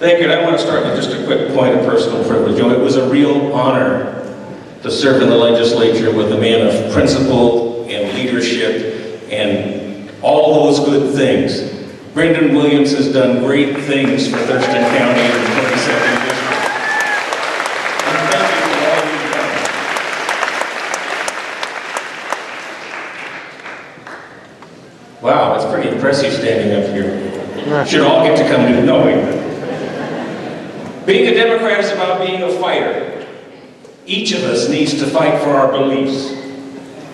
Thank you. And I want to start with just a quick point of personal privilege. It was a real honor to serve in the legislature with a man of principle and leadership and all those good things. Brendan Williams has done great things for Thurston County and the 22nd District. And thank you for all you've done. Wow, it's pretty impressive standing up here. Should all get to come to know it. Being a Democrat is about being a fighter. Each of us needs to fight for our beliefs.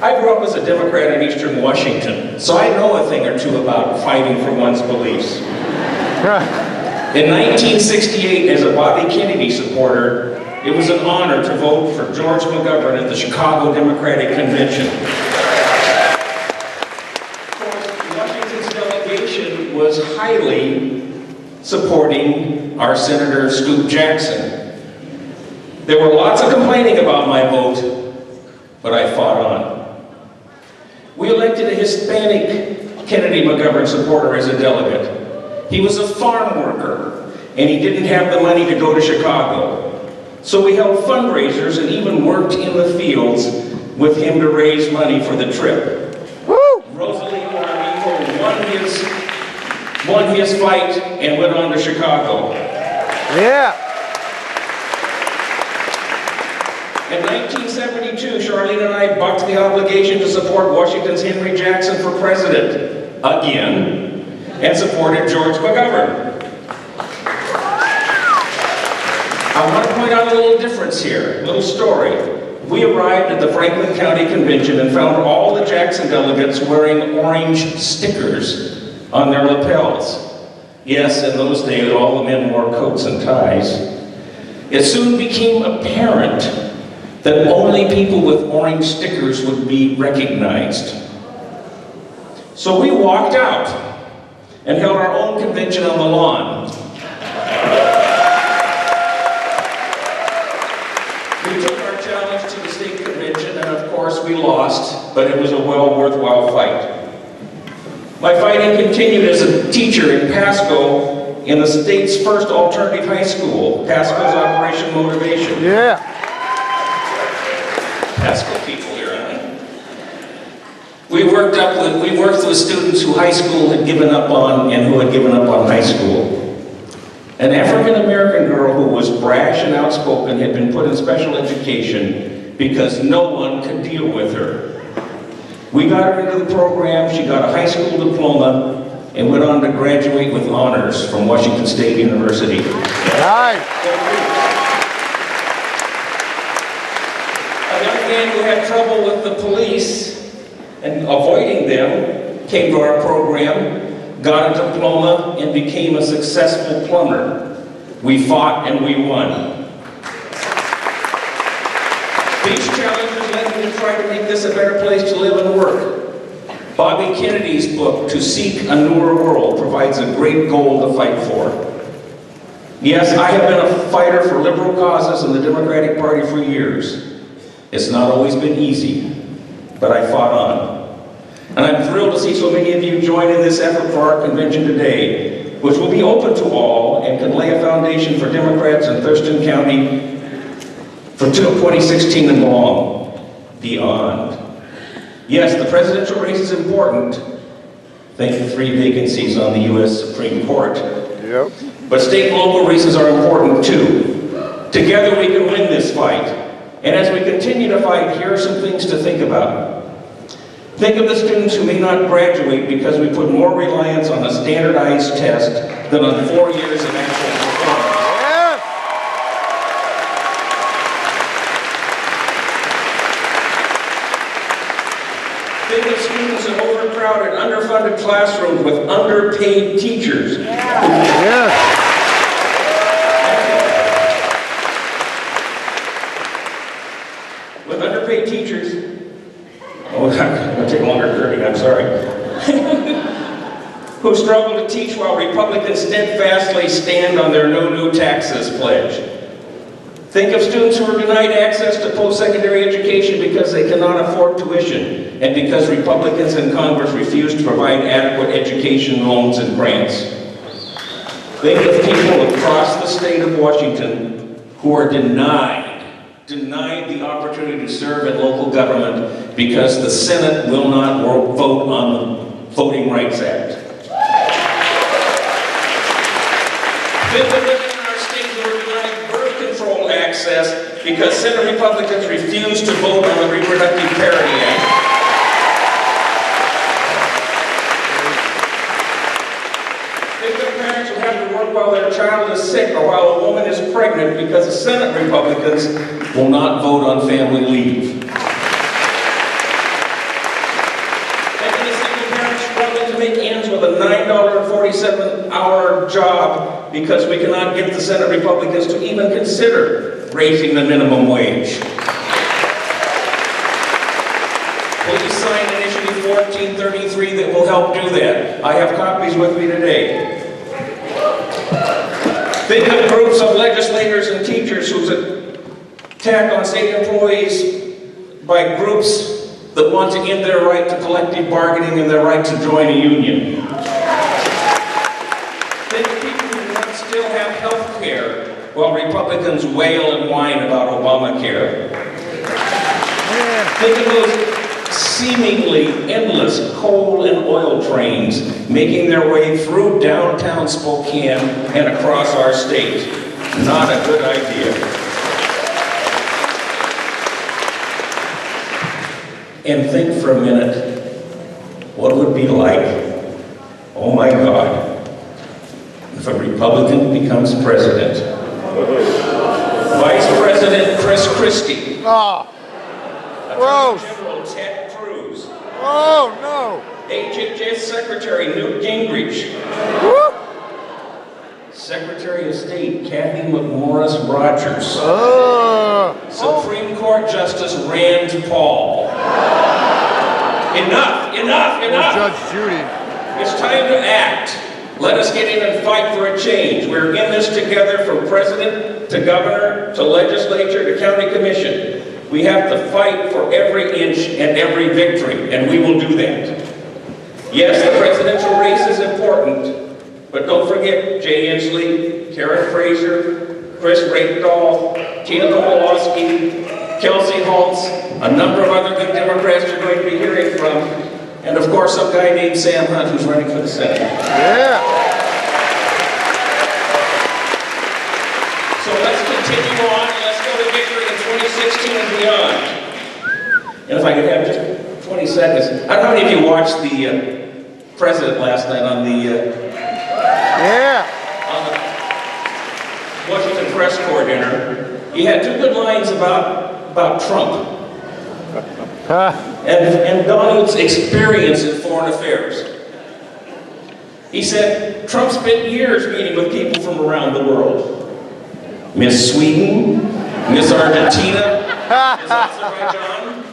I grew up as a Democrat in Eastern Washington, so I know a thing or two about fighting for one's beliefs. In 1968, as a Bobby Kennedy supporter, it was an honor to vote for George McGovern at the Chicago Democratic Convention. Of course, Washington's delegation was highly supporting our Senator Scoop Jackson. There were lots of complaining about my vote, but I fought on. We elected a Hispanic Kennedy McGovern supporter as a delegate. He was a farm worker, and he didn't have the money to go to Chicago. So we held fundraisers and even worked in the fields with him to raise money for the trip. Woo! Rosalie Armijo won his fight and went on to Chicago. Yeah. In 1972, Charlene and I bucked the obligation to support Washington's Henry Jackson for president, again, and supported George McGovern. I want to point out a little difference here, a little story. We arrived at the Franklin County Convention and found all the Jackson delegates wearing orange stickers on their lapels. Yes, in those days, all the men wore coats and ties. It soon became apparent that only people with orange stickers would be recognized. So we walked out and held our own convention on the lawn. We took our challenge to the state convention, and of course we lost, but it was a worthwhile fight. My fighting continued as a teacher in Pasco in the state's first alternative high school, Pasco's Operation Motivation. Yeah. Pasco people here, aren't we? We worked with students who high school had given up on and who had given up on high school. An African-American girl who was brash and outspoken had been put in special education because no one could deal with her. We got her into the program, she got a high school diploma, and went on to graduate with honors from Washington State University. Nice. A young man who had trouble with the police and avoiding them came to our program, got a diploma, and became a successful plumber. We fought and we won. These challenges led me to try to make this a better place to live and work. Bobby Kennedy's book, To Seek a Newer World, provides a great goal to fight for. Yes, I have been a fighter for liberal causes in the Democratic Party for years. It's not always been easy, but I fought on. And I'm thrilled to see so many of you join in this effort for our convention today, which will be open to all and can lay a foundation for Democrats in Thurston County for 2016 and beyond. Yes, the presidential race is important. Thank the 3 vacancies on the U.S. Supreme Court. Yep. But state and local races are important too. Together we can win this fight. And as we continue to fight, here are some things to think about. Think of the students who may not graduate because we put more reliance on a standardized test than on 4 years of actual performance. Think of students in overcrowded, underfunded classrooms with underpaid teachers. With underpaid teachers, oh, it's going to take longer than 30, I'm sorry. Who struggle to teach while Republicans steadfastly stand on their no new taxes pledge. Think of students who are denied access to post-secondary education because they cannot afford tuition and because Republicans in Congress refuse to provide adequate education loans and grants. Think of people across the state of Washington who are denied the opportunity to serve in local government because the Senate will not vote on the Voting Rights Act. Think of women in our state who are denied birth control access because Senate Republicans refuse to vote on the Reproductive Parity Act. Think of parents who have to work while their child is sick or while a woman is pregnant because the Senate Republicans will not vote on family leave. Think of the single parents struggling to make ends with a $9.47-hour job because we cannot get the Senate Republicans to even consider raising the minimum wage. Please sign Initiative 1433 that will help do that. I have copies with me today. Think of groups of legislators and teachers whose attack on state employees by groups that want to end their right to collective bargaining and their right to join a union. Think of people who want to still have health care while Republicans wail and whine about Obamacare. Think of those seemingly endless coal and oil trains making their way through downtown Spokane and across our state. Not a good idea. And think for a minute what it would be like, oh my God, if a Republican becomes president. Vice President Chris Christie. Oh. Gross. General Ted Cruz. Oh, no. HHS Secretary Newt Gingrich. Whoop. Secretary of State Kathy McMorris Rogers. Supreme Court Justice Rand Paul. Enough, enough, enough. Judge Judy. It's time to act. Let us get in and fight for a change. We're in this together from president to governor to legislature to county commission. We have to fight for every inch and every victory, and we will do that. Yes, the presidential race is important, but don't forget Jay Inslee, Karen Fraser, Chris Rakedahl, Tina Kowalski, Kelsey Holtz, a number of other good Democrats you're going to be hearing from, and of course some guy named Sam Hunt who's running for the Senate. Yeah. So let's continue on, and let's go to victory in 2016 and beyond. And if I could have just 20 seconds. I don't know how many of you watched the president last night on the Washington press corps dinner. He had two good lines about Trump and Donald's experience in foreign affairs. He said, Trump spent years meeting with people from around the world. Miss Sweden, Miss Argentina, Miss Azerbaijan.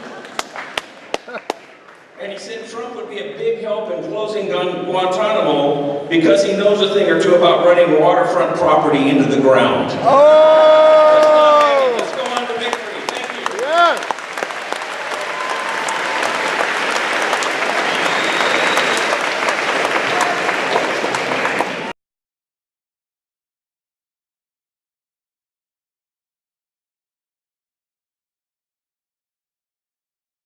And he said Trump would be a big help in closing Guantanamo because he knows a thing or two about running waterfront property into the ground. Oh!